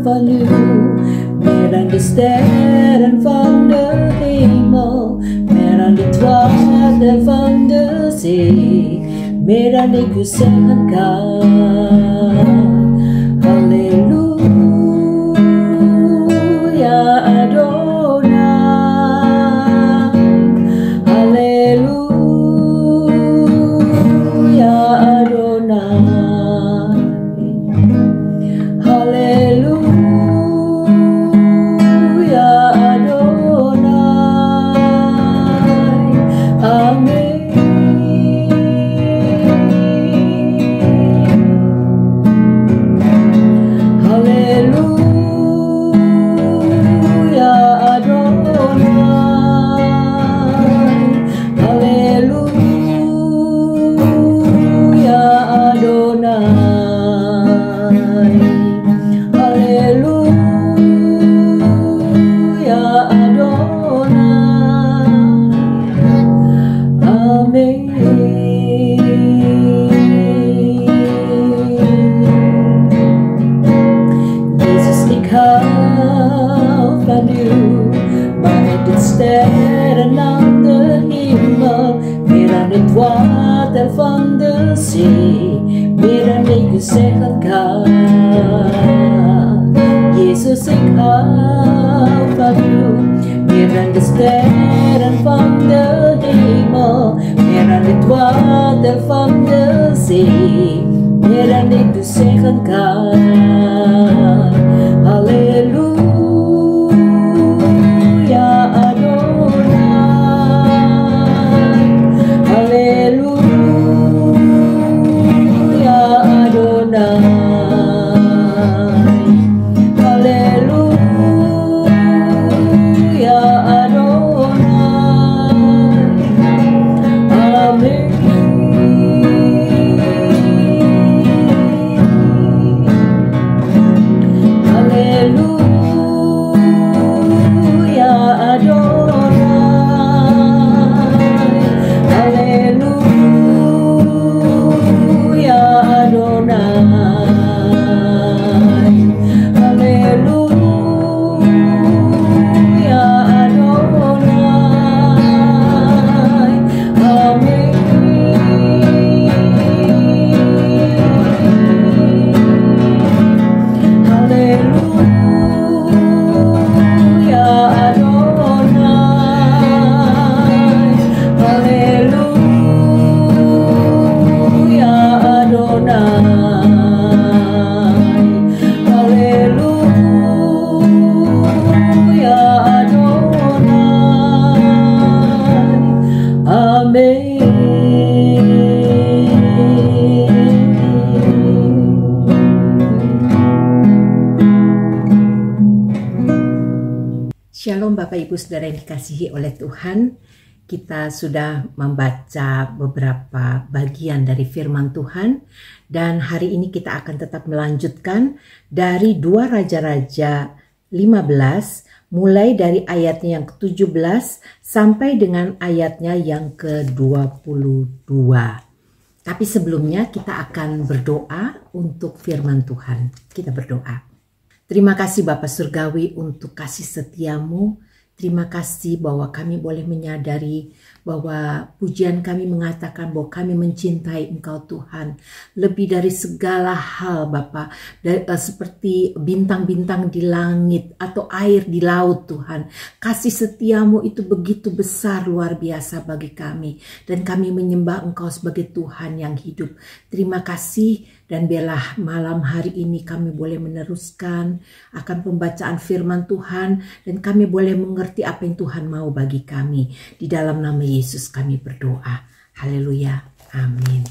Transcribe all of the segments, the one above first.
van u, meer dan de sterren van de hemel, meer dan het water van de zee, meer dan ik u zeggen kan. Halleluja, Adonai, Halleluja, Adonai, Halleluja, Adonai, Amen. Halleluja, Adonai, Halleluja, Adonai, Halleluja, Adonai, Amen. Hou van u, maar met het sterren aan de hemel, meer dan het water van de zee, meer dan ik u zeggen kan. Jezus, ik hou van u, meer dan de sterren van de hemel, meer dan het water van de zee, meer dan ik u zeggen kan. Halleluja, Adonai, Halleluja, Adonai, Halleluja, Adonai, Amen. Halleluja, Adonai, Halleluja, Adonai, Halleluja, Adonai, Amen. Halleluja, Adonai, Halleluja, Adonai, Halleluja, Adonai, Amen. Shalom Bapak Ibu Saudara yang dikasihi oleh Tuhan. Kita sudah membaca beberapa bagian dari firman Tuhan, dan hari ini kita akan tetap melanjutkan dari 2 Raja-Raja 15, mulai dari ayatnya yang ke-17 sampai dengan ayatnya yang ke-22. Tapi sebelumnya kita akan berdoa untuk firman Tuhan. Kita berdoa. Terima kasih Bapa Surgawi untuk kasih setiamu. Terima kasih bahwa kami boleh menyadari bahwa pujian kami mengatakan bahwa kami mencintai Engkau Tuhan. Lebih dari segala hal Bapa, seperti bintang-bintang di langit atau air di laut Tuhan. Kasih setiamu itu begitu besar, luar biasa bagi kami. Dan kami menyembah Engkau sebagai Tuhan yang hidup. Terima kasih. Dan biarlah malam hari ini kami boleh meneruskan akan pembacaan firman Tuhan, dan kami boleh mengerti apa yang Tuhan mau bagi kami. Di dalam nama Yesus kami berdoa. Haleluya. Amin.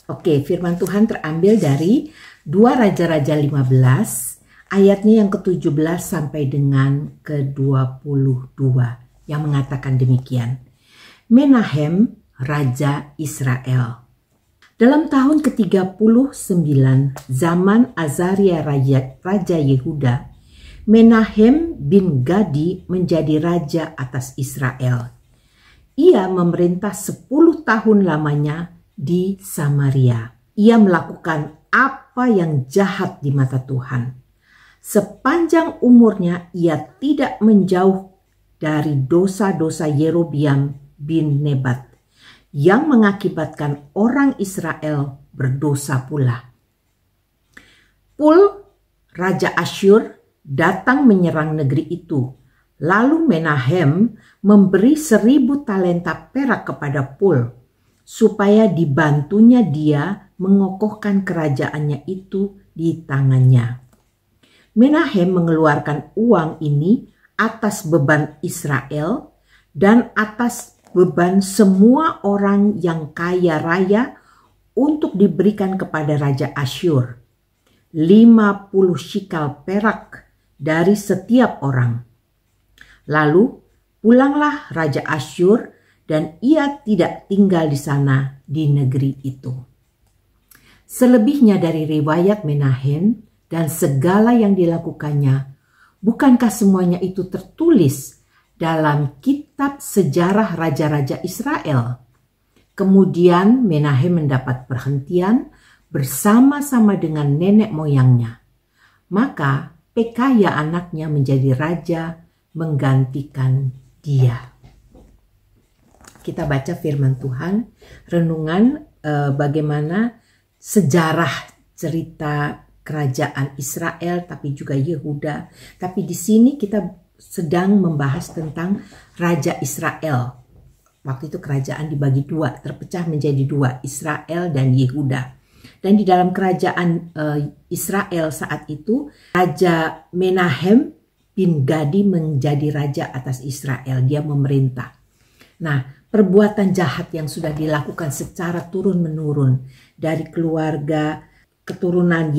Oke, firman Tuhan terambil dari 2 Raja-Raja 15, ayatnya yang ke-17 sampai dengan ke-22, yang mengatakan demikian. Menahem, Raja Israel. Dalam tahun ke-39 zaman Azaria Raja Yehuda, Menahem bin Gadi menjadi raja atas Israel. Ia memerintah 10 tahun lamanya di Samaria. Ia melakukan apa apa yang jahat di mata Tuhan. Sepanjang umurnya ia tidak menjauh dari dosa-dosa Yerobiam bin Nebat yang mengakibatkan orang Israel berdosa pula. Pul, Raja Asyur, datang menyerang negeri itu. Lalu Menahem memberi 1000 talenta perak kepada Pul, supaya dibantunya dia mengokohkan kerajaannya itu di tangannya. Menahem mengeluarkan uang ini atas beban Israel dan atas beban semua orang yang kaya raya untuk diberikan kepada Raja Asyur. 50 shikal perak dari setiap orang. Lalu pulanglah Raja Asyur dan ia tidak tinggal di sana di negeri itu. Selebihnya dari riwayat Menahem dan segala yang dilakukannya, bukankah semuanya itu tertulis dalam kitab sejarah raja-raja Israel? Kemudian Menahem mendapat perhentian bersama-sama dengan nenek moyangnya. Maka Pekaya anaknya menjadi raja menggantikan dia. Kita baca firman Tuhan, renungan bagaimana sejarah cerita kerajaan Israel tapi juga Yehuda. Tapi di sini kita sedang membahas tentang Raja Israel. Waktu itu kerajaan dibagi dua, terpecah menjadi dua, Israel dan Yehuda. Dan di dalam kerajaan Israel saat itu, Raja Menahem bin Gadi menjadi raja atas Israel. Dia memerintah. Nah, perbuatan jahat yang sudah dilakukan secara turun-menurun dari keluarga keturunan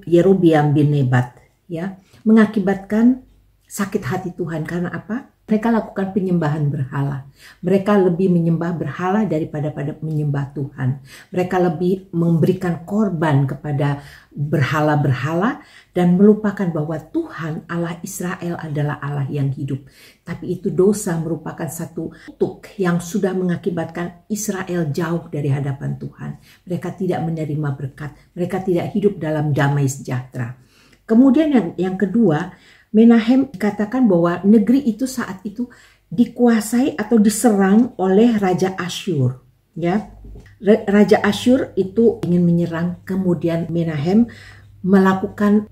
Yerobiam bin Nebat, ya, mengakibatkan sakit hati Tuhan. Karena apa? Mereka lakukan penyembahan berhala. Mereka lebih menyembah berhala daripada menyembah Tuhan. Mereka lebih memberikan korban kepada berhala-berhala dan melupakan bahwa Tuhan Allah Israel adalah Allah yang hidup. Tapi itu dosa merupakan satu kutuk yang sudah mengakibatkan Israel jauh dari hadapan Tuhan. Mereka tidak menerima berkat. Mereka tidak hidup dalam damai sejahtera. Kemudian yang kedua, Menahem dikatakan bahwa negeri itu saat itu dikuasai atau diserang oleh Raja Asyur. Ya, Raja Asyur itu ingin menyerang, kemudian Menahem melakukan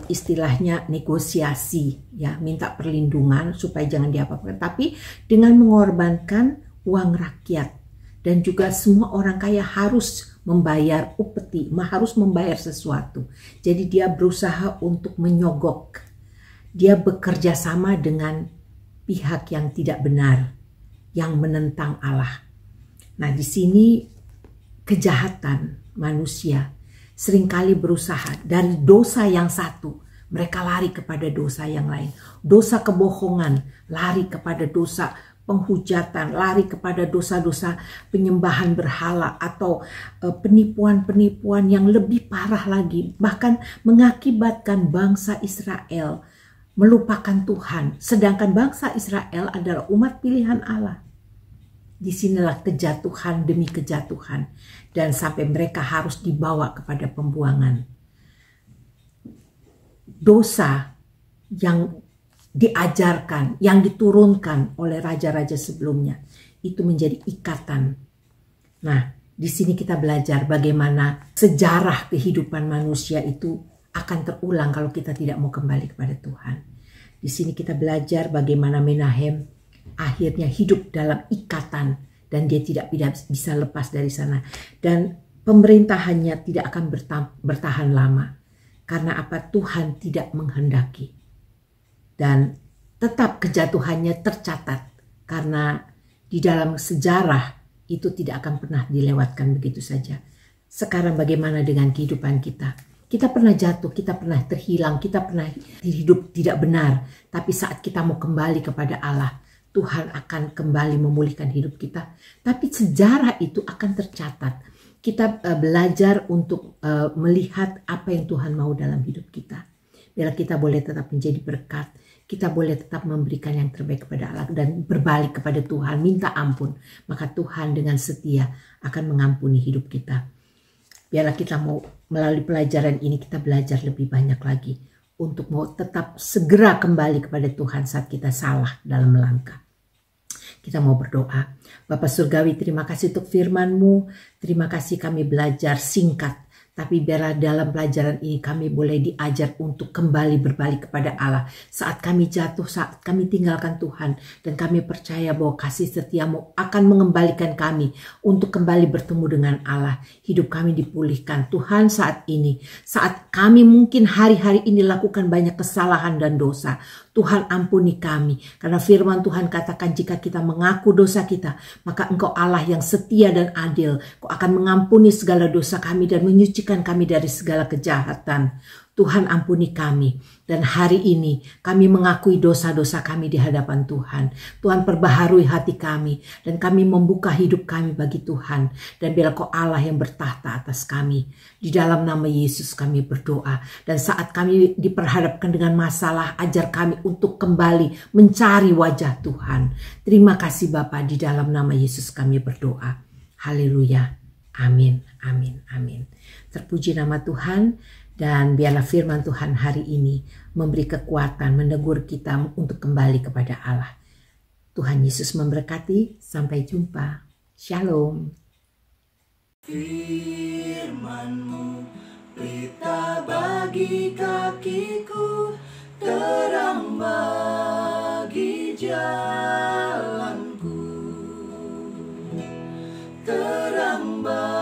istilahnya negosiasi, ya, minta perlindungan supaya jangan diapa-apakan, tapi dengan mengorbankan uang rakyat dan juga semua orang kaya harus membayar upeti, harus membayar sesuatu. Jadi dia berusaha untuk menyogok. Dia bekerja sama dengan pihak yang tidak benar, yang menentang Allah. Nah, di sini kejahatan manusia seringkali berusaha dari dosa yang satu, mereka lari kepada dosa yang lain. Dosa kebohongan, lari kepada dosa penghujatan, lari kepada dosa-dosa penyembahan berhala atau penipuan-penipuan yang lebih parah lagi, bahkan mengakibatkan bangsa Israel melupakan Tuhan, sedangkan bangsa Israel adalah umat pilihan Allah. Disinilah kejatuhan demi kejatuhan, dan sampai mereka harus dibawa kepada pembuangan. Dosa yang diajarkan, yang diturunkan oleh raja-raja sebelumnya, itu menjadi ikatan. Nah, di sini kita belajar bagaimana sejarah kehidupan manusia itu akan terulang kalau kita tidak mau kembali kepada Tuhan. Di sini kita belajar bagaimana Menahem akhirnya hidup dalam ikatan dan dia tidak bisa lepas dari sana. Dan pemerintahannya tidak akan bertahan lama. Karena apa? Tuhan tidak menghendaki. Dan tetap kejatuhannya tercatat. Karena di dalam sejarah itu tidak akan pernah dilewatkan begitu saja. Sekarang bagaimana dengan kehidupan kita? Kita pernah jatuh, kita pernah terhilang, kita pernah hidup tidak benar. Tapi saat kita mau kembali kepada Allah, Tuhan akan kembali memulihkan hidup kita. Tapi sejarah itu akan tercatat. Kita belajar untuk melihat apa yang Tuhan mau dalam hidup kita. Biar kita boleh tetap menjadi berkat. Kita boleh tetap memberikan yang terbaik kepada Allah dan berbalik kepada Tuhan, minta ampun. Maka Tuhan dengan setia akan mengampuni hidup kita. Biarlah kita mau melalui pelajaran ini kita belajar lebih banyak lagi untuk mau tetap segera kembali kepada Tuhan saat kita salah dalam melangkah. Kita mau berdoa. Bapa Surgawi, terima kasih untuk firman-Mu. Terima kasih kami belajar singkat. Tapi biarlah dalam pelajaran ini kami boleh diajar untuk kembali berbalik kepada Allah. Saat kami jatuh, saat kami tinggalkan Tuhan. Dan kami percaya bahwa kasih setia-Mu akan mengembalikan kami untuk kembali bertemu dengan Allah. Hidup kami dipulihkan. Tuhan, saat ini, saat kami mungkin hari-hari ini lakukan banyak kesalahan dan dosa, Tuhan ampuni kami. Karena firman Tuhan katakan jika kita mengaku dosa kita, maka Engkau Allah yang setia dan adil. Kau akan mengampuni segala dosa kami dan menyucikan kami dari segala kejahatan. Tuhan ampuni kami. Dan hari ini kami mengakui dosa-dosa kami di hadapan Tuhan. Tuhan perbaharui hati kami. Dan kami membuka hidup kami bagi Tuhan. Dan biarlah Kau Allah yang bertahta atas kami. Di dalam nama Yesus kami berdoa. Dan saat kami diperhadapkan dengan masalah, ajar kami untuk kembali mencari wajah Tuhan. Terima kasih Bapa, di dalam nama Yesus kami berdoa. Haleluya. Amin, amin, amin. Terpuji nama Tuhan. Dan biarlah firman Tuhan hari ini memberi kekuatan, menegur kita untuk kembali kepada Allah. Tuhan Yesus memberkati. Sampai jumpa. Shalom. Firman-Mu pelita bagi kakiku, terang bagi jalanku, terang bagi